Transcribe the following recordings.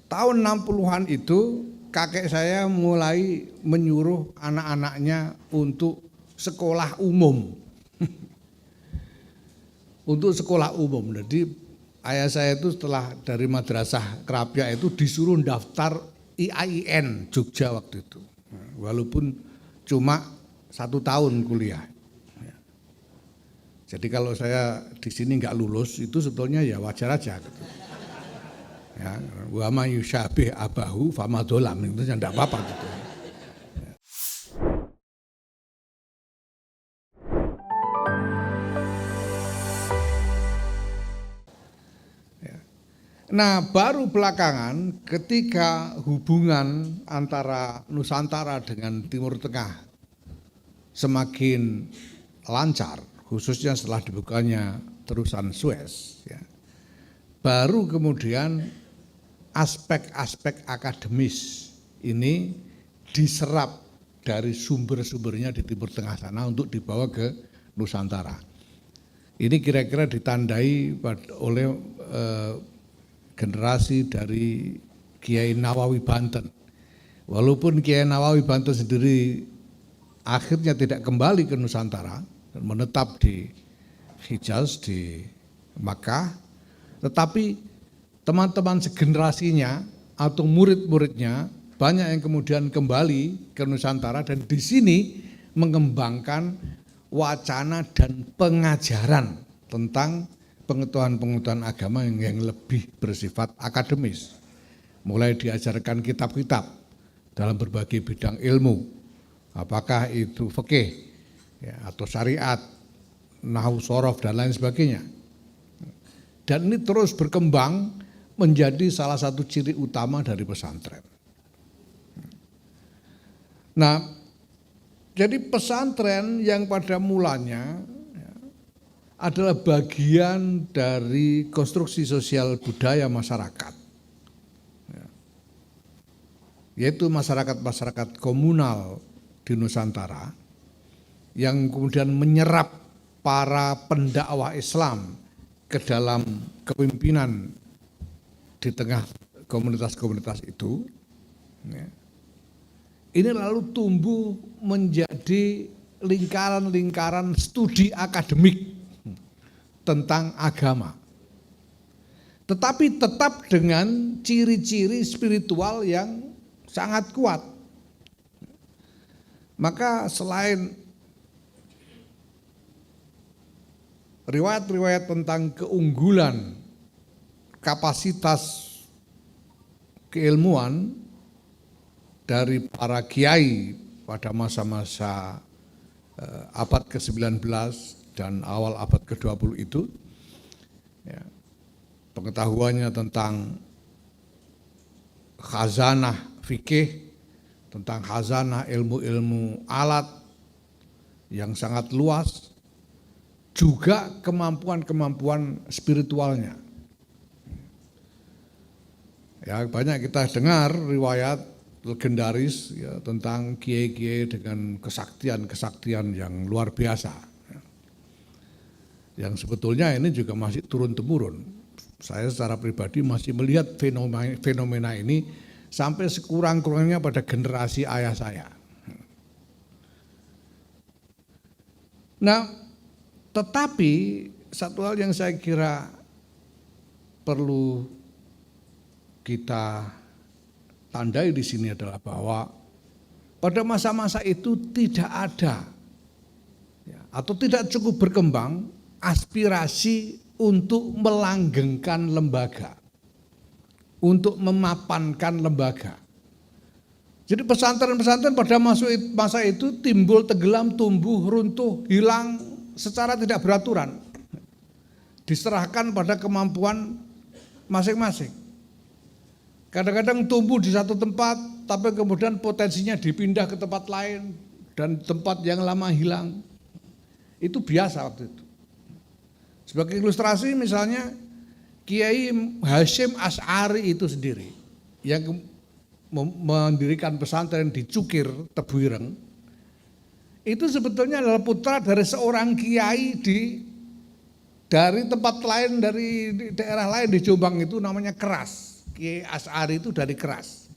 tahun 60-an itu kakek saya mulai menyuruh anak-anaknya untuk sekolah umum. Untuk sekolah umum. Jadi ayah saya itu setelah dari madrasah Krapyak itu disuruh daftar IAIN Jogja waktu itu. Walaupun cuma 1 tahun kuliah. Jadi kalau saya di sini nggak lulus itu sebetulnya ya wajar aja. Gitu. Ya, wa ma yusyabih abahu famadolam itu enggak apa-apa gitu. Nah, baru belakangan ketika hubungan antara Nusantara dengan Timur Tengah semakin lancar, khususnya setelah dibukanya terusan Suez, ya, baru kemudian aspek-aspek akademis ini diserap dari sumber-sumbernya di Timur Tengah sana untuk dibawa ke Nusantara. Ini kira-kira ditandai oleh generasi dari Kiai Nawawi Banten. Walaupun Kiai Nawawi Banten sendiri akhirnya tidak kembali ke Nusantara dan menetap di Hijaz, di Makkah, tetapi teman-teman segenerasinya atau murid-muridnya banyak yang kemudian kembali ke Nusantara dan di sini mengembangkan wacana dan pengajaran tentang pengetahuan-pengetahuan agama yang lebih bersifat akademis. Mulai diajarkan kitab-kitab dalam berbagai bidang ilmu, apakah itu fikih ya, atau syariat, nahwu shorof dan lain sebagainya. Dan ini terus berkembang menjadi salah satu ciri utama dari pesantren. Nah, jadi pesantren yang pada mulanya adalah bagian dari konstruksi sosial budaya masyarakat, yaitu masyarakat-masyarakat komunal di Nusantara yang kemudian menyerap para pendakwah Islam ke dalam kepemimpinan di tengah komunitas-komunitas itu. Ini lalu tumbuh menjadi lingkaran-lingkaran studi akademik tentang agama, tetapi tetap dengan ciri-ciri spiritual yang sangat kuat. Maka selain riwayat-riwayat tentang keunggulan kapasitas keilmuan dari para kiai pada masa-masa abad ke-19 dan awal abad ke-20 itu, ya, pengetahuannya tentang khazanah fikih, tentang khazanah ilmu-ilmu alat yang sangat luas, juga kemampuan-kemampuan spiritualnya. Ya, banyak kita dengar riwayat legendaris ya, tentang kiai-kiai dengan kesaktian-kesaktian yang luar biasa. Yang sebetulnya ini juga masih turun-temurun. Saya secara pribadi masih melihat fenomena ini sampai sekurang-kurangnya pada generasi ayah saya. Nah, tetapi satu hal yang saya kira perlu kita tandai di sini adalah bahwa pada masa-masa itu tidak ada atau tidak cukup berkembang aspirasi untuk melanggengkan lembaga, untuk memapankan lembaga. Jadi pesantren-pesantren pada masa itu timbul, tenggelam, tumbuh, runtuh, hilang secara tidak beraturan. Diserahkan pada kemampuan masing-masing. Kadang-kadang tumbuh di satu tempat, tapi kemudian potensinya dipindah ke tempat lain dan tempat yang lama hilang. Itu biasa waktu itu. Sebagai ilustrasi misalnya Kiai Hasyim Asy'ari itu sendiri yang mendirikan pesantren di Cukir, Tebuireng, itu sebetulnya adalah putra dari seorang kiai dari tempat lain, dari daerah lain di Jombang itu namanya Keras. Kiai Asy'ari itu dari Keras.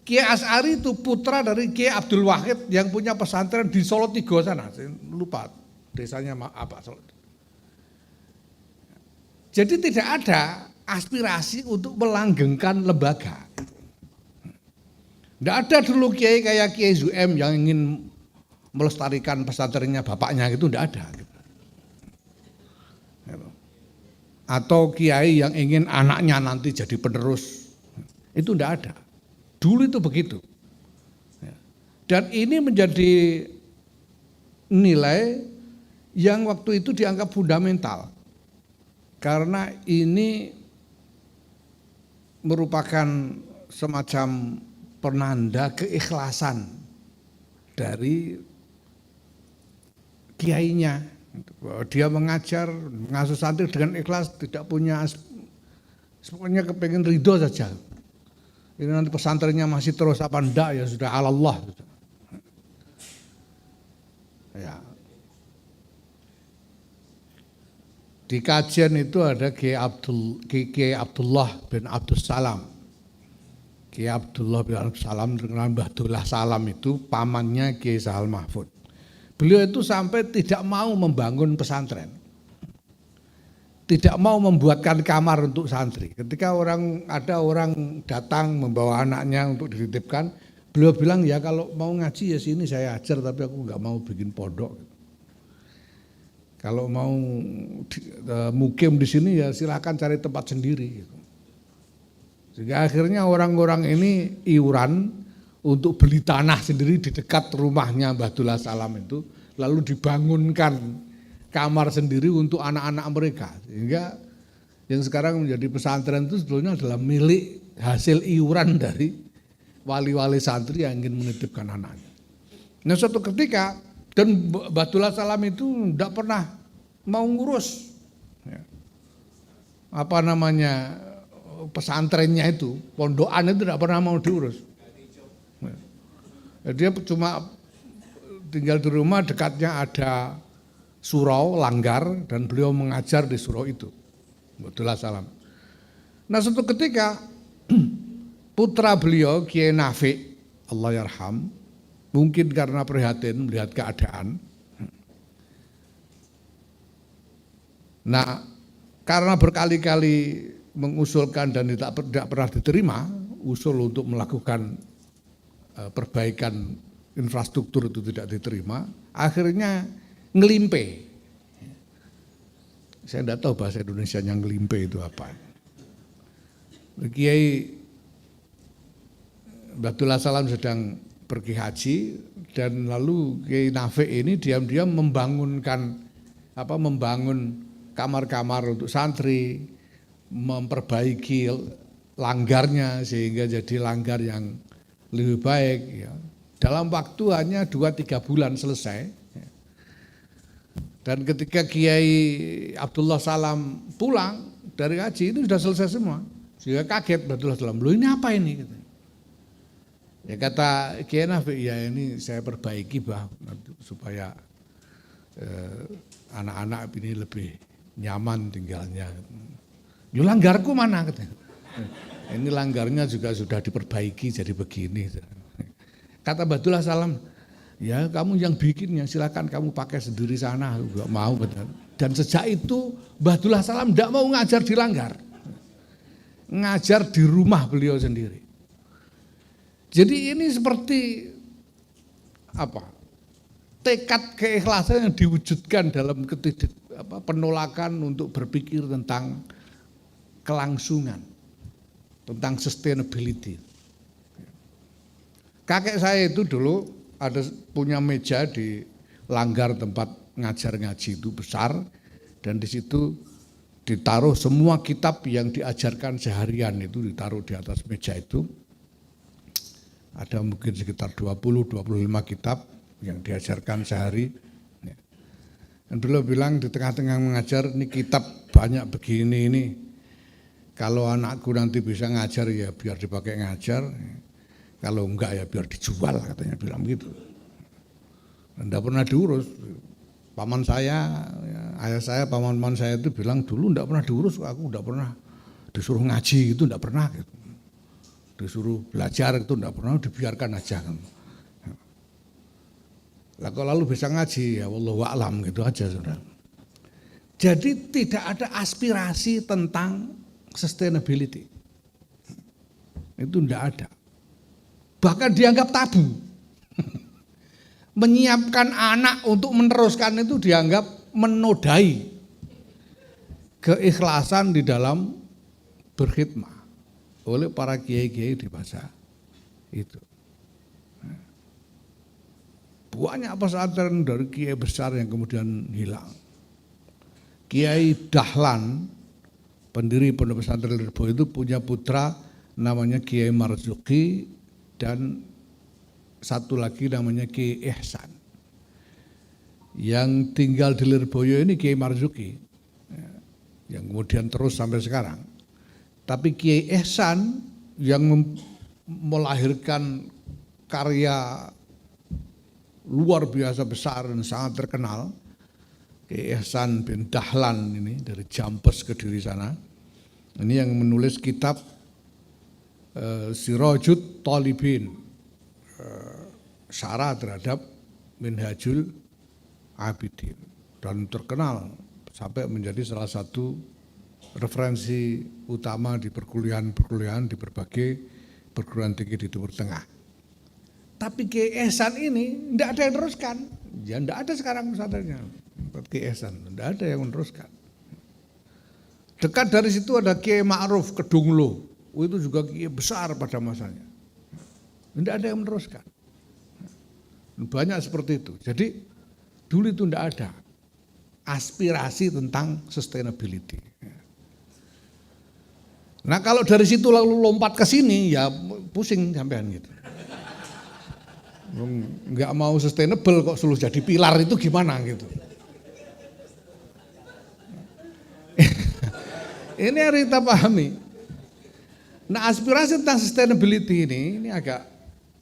Kiai Asy'ari itu putra dari Kiai Abdul Wahid yang punya pesantren di Solo Tigo sana. Saya lupa desanya apa. Jadi tidak ada aspirasi untuk melanggengkan lembaga. Tidak ada dulu kiai kayak Kiai Zu'em yang ingin melestarikan pesantrennya bapaknya gitu, tidak ada. Atau kiai yang ingin anaknya nanti jadi penerus, itu tidak ada. Dulu itu begitu. Dan ini menjadi nilai yang waktu itu dianggap fundamental. Karena ini merupakan semacam penanda keikhlasan dari kiainya. Dia mengajar, mengasuh santri dengan ikhlas, tidak punya, pokoknya kepengen ridho saja. Ini nanti pesantrennya masih terus apa enggak ya sudah Allah. Ya. Di kajian itu ada Kiai Abdullah bin Abdus Salam. Kiai Abdullah bin Abdus Salam dengan Mbah Dullah Salam itu pamannya Kiai Sahal Mahfud. Beliau itu sampai tidak mau membangun pesantren. Tidak mau membuatkan kamar untuk santri. Ketika ada orang datang membawa anaknya untuk dititipkan, beliau bilang ya kalau mau ngaji ya sini saya ajar tapi aku nggak mau bikin pondok. Kalau mau mukim di sini ya silakan cari tempat sendiri. Sehingga akhirnya orang-orang ini iuran untuk beli tanah sendiri di dekat rumahnya Mbah Dullah Salam itu, lalu dibangunkan kamar sendiri untuk anak-anak mereka. Sehingga yang sekarang menjadi pesantren itu sebetulnya adalah milik hasil iuran dari wali-wali santri yang ingin menitipkan anaknya. Nah suatu ketika, dan Mbah Dullah Salam itu tidak pernah mau ngurus pesantrennya itu, pondokan itu tidak pernah mau diurus. Dia cuma tinggal di rumah, dekatnya ada surau, langgar, dan beliau mengajar di surau itu. Abdullah Salam. Nah suatu ketika putra beliau Kiai Nafi, Allah yarham, mungkin karena prihatin melihat keadaan. Nah karena berkali-kali mengusulkan dan tidak pernah diterima, usul untuk melakukan perbaikan infrastruktur itu tidak diterima, akhirnya ngelimpe. Saya tidak tahu bahasa Indonesia yang ngelimpe itu apa. Kiai Abdullah Salam sedang pergi haji dan lalu Kiai Nafi ini diam-diam membangun kamar-kamar untuk santri, memperbaiki langgarnya sehingga jadi langgar yang lebih baik. Ya. Dalam waktu hanya 2-3 bulan selesai. Dan ketika Kiai Abdullah Salam pulang dari haji itu sudah selesai semua. Sehingga kaget Abdullah Salam, loh ini apa ini? Ya kata Kiai Nafi, ya ini saya perbaiki supaya anak-anak ini lebih nyaman tinggalnya. Yo langgarku mana katanya. Ini langgarnya juga sudah diperbaiki jadi begini. Kata Abdullah Salam, ya kamu yang bikinnya silakan kamu pakai sendiri sana, aku gak mau. Dan sejak itu Abdullah Salam tidak mau ngajar di langgar, ngajar di rumah beliau sendiri. Jadi ini seperti tekad keikhlasan yang diwujudkan dalam penolakan untuk berpikir tentang kelangsungan, tentang sustainability. Kakek saya itu dulu punya meja di langgar tempat ngajar ngaji itu besar, dan di situ ditaruh semua kitab yang diajarkan seharian itu ditaruh di atas meja itu. Ada mungkin sekitar 20-25 kitab yang diajarkan sehari. Dan beliau bilang di tengah-tengah mengajar, ini kitab banyak begini ini. Kalau anakku nanti bisa ngajar ya biar dipakai ngajar, kalau enggak ya biar dijual, katanya bilang gitu. Dan tidak pernah diurus. Paman saya, ayah saya, paman-paman saya itu bilang dulu tidak pernah diurus, aku tidak pernah disuruh ngaji itu enggak pernah gitu. Disuruh belajar itu enggak pernah, dibiarkan aja kan. Lah kalau lalu bisa ngaji ya wallahu a'lam gitu aja Saudara. Jadi tidak ada aspirasi tentang sustainability. Itu enggak ada. Bahkan dianggap tabu. Menyiapkan anak untuk meneruskan itu dianggap menodai keikhlasan di dalam berkhidmah oleh para kiai-kiai di masa itu. Banyak pesantren dari kiai besar yang kemudian hilang. Kiai Dahlan, pendiri Pondok Pesantren Lirboyo itu punya putra namanya Kiai Marzuki dan satu lagi namanya Kiai Ihsan. Yang tinggal di Lirboyo ini Kiai Marzuki, yang kemudian terus sampai sekarang. Tapi Kiai Ihsan yang melahirkan karya luar biasa besar dan sangat terkenal, Kiai Ihsan bin Dahlan ini dari Jampes Kediri sana. Ini yang menulis kitab Sirajut Talibin, syarah terhadap Minhajul Abidin, dan terkenal sampai menjadi salah satu referensi utama di perkuliahan di berbagai perguruan tinggi di Timur Tengah. Tapi Kiai Ihsan ini tidak ada yang teruskan, ya tidak ada sekarang pesantrennya. Kiai Ihsan tidak ada yang meneruskan. Dekat dari situ ada Kiai Ma'ruf Kedunglo, itu juga kiai besar pada masanya. Tidak ada yang meneruskan. Banyak seperti itu. Jadi dulu itu tidak ada aspirasi tentang sustainability. Nah kalau dari situ lalu lompat ke sini ya pusing sampean gitu. Nggak mau sustainable kok suruh jadi pilar itu gimana gitu. Ini harus kita pahami. Nah aspirasi tentang sustainability ini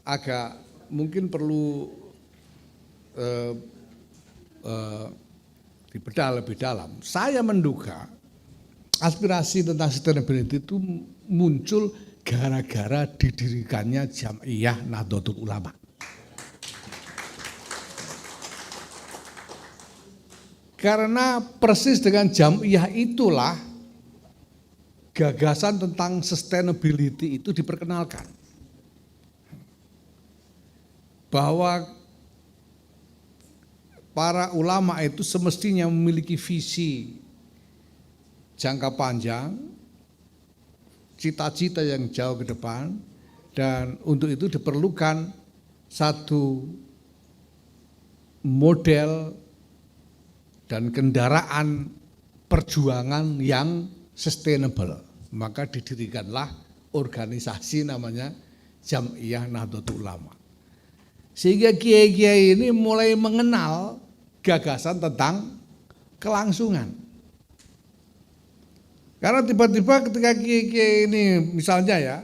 agak mungkin perlu dibedah lebih dalam. Saya menduga aspirasi tentang sustainability itu muncul gara-gara didirikannya Jam'iyah Nahdlatul Ulama. Karena persis dengan Jam'iyah itulah gagasan tentang sustainability itu diperkenalkan. Bahwa para ulama itu semestinya memiliki visi jangka panjang, cita-cita yang jauh ke depan, dan untuk itu diperlukan satu model dan kendaraan perjuangan yang sustainable. Maka didirikanlah organisasi namanya Jam'iyah Nahdlatul Ulama. Sehingga kiai-kiai ini mulai mengenal gagasan tentang kelangsungan. Karena tiba-tiba ketika kiai-kiai ini misalnya ya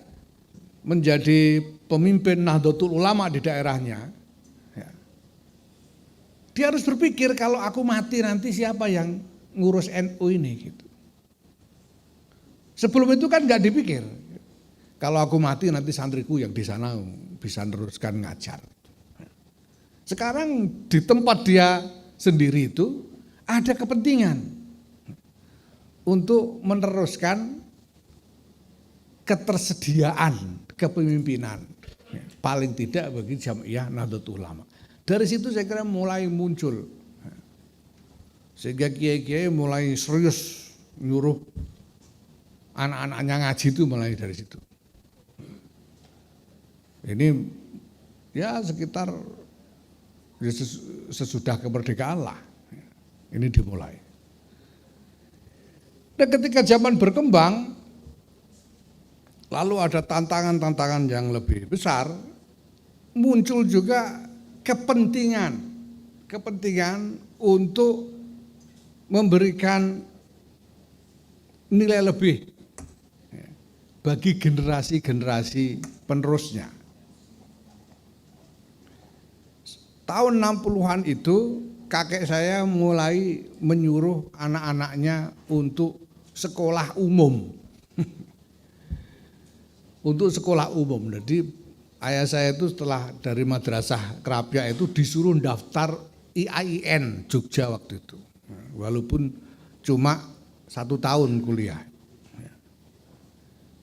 menjadi pemimpin Nahdlatul Ulama di daerahnya, ya, dia harus berpikir kalau aku mati nanti siapa yang ngurus NU ini gitu. Sebelum itu kan nggak dipikir. Kalau aku mati nanti santriku yang di sana bisa meneruskan ngajar. Sekarang di tempat dia sendiri itu ada kepentingan untuk meneruskan ketersediaan kepemimpinan. Paling tidak bagi Jam'iyah Nahdlatul Ulama. Dari situ saya kira mulai muncul. Sehingga kiai-kiai mulai serius nyuruh anak-anaknya ngaji itu mulai dari situ. Ini ya sekitar sesudah kemerdekaan lah. Ini dimulai. Dan ketika zaman berkembang, lalu ada tantangan-tantangan yang lebih besar, muncul juga kepentingan untuk memberikan nilai lebih bagi generasi-generasi penerusnya. Tahun 60-an itu kakek saya mulai menyuruh anak-anaknya untuk sekolah umum. Untuk sekolah umum. Jadi ayah saya itu setelah dari madrasah Krapyak itu disuruh daftar IAIN Jogja waktu itu. Walaupun cuma 1 tahun kuliah.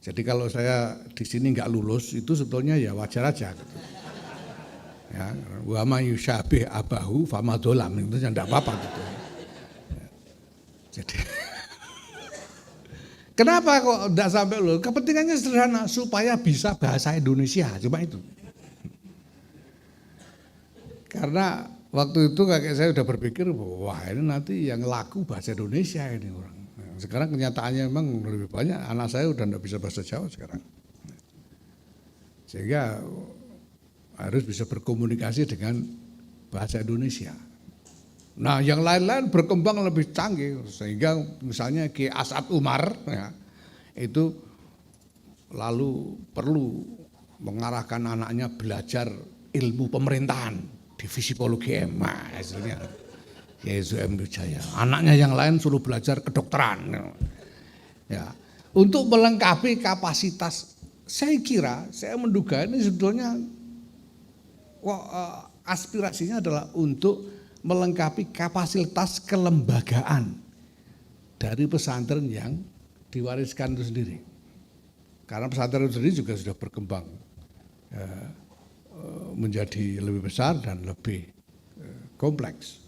Jadi kalau saya di sini nggak lulus itu sebetulnya ya wajar aja. Gitu. Ya, wa ma yusyabih abahu famadolam itu tidak apa-apa gitu. Jadi kenapa kok tidak sampai lulus? Kepentingannya sederhana supaya bisa bahasa Indonesia, cuma itu. Karena waktu itu kakek saya udah berpikir bahwa wah ini nanti yang laku bahasa Indonesia ini orang. Sekarang kenyataannya memang lebih banyak anak saya udah tidak bisa bahasa Jawa sekarang. Sehingga harus bisa berkomunikasi dengan bahasa Indonesia. Nah yang lain-lain berkembang lebih canggih sehingga misalnya Ki As'ad Umar ya, itu lalu perlu mengarahkan anaknya belajar ilmu pemerintahan divisi Psikologi M. Hasilnya Yesus M. Wijaya. Anaknya yang lain suruh belajar kedokteran. Ya, untuk melengkapi kapasitas, saya menduga ini sebetulnya aspirasinya adalah untuk melengkapi kapasitas kelembagaan dari pesantren yang diwariskan itu sendiri. Karena pesantren itu sendiri juga sudah berkembang menjadi lebih besar dan lebih kompleks.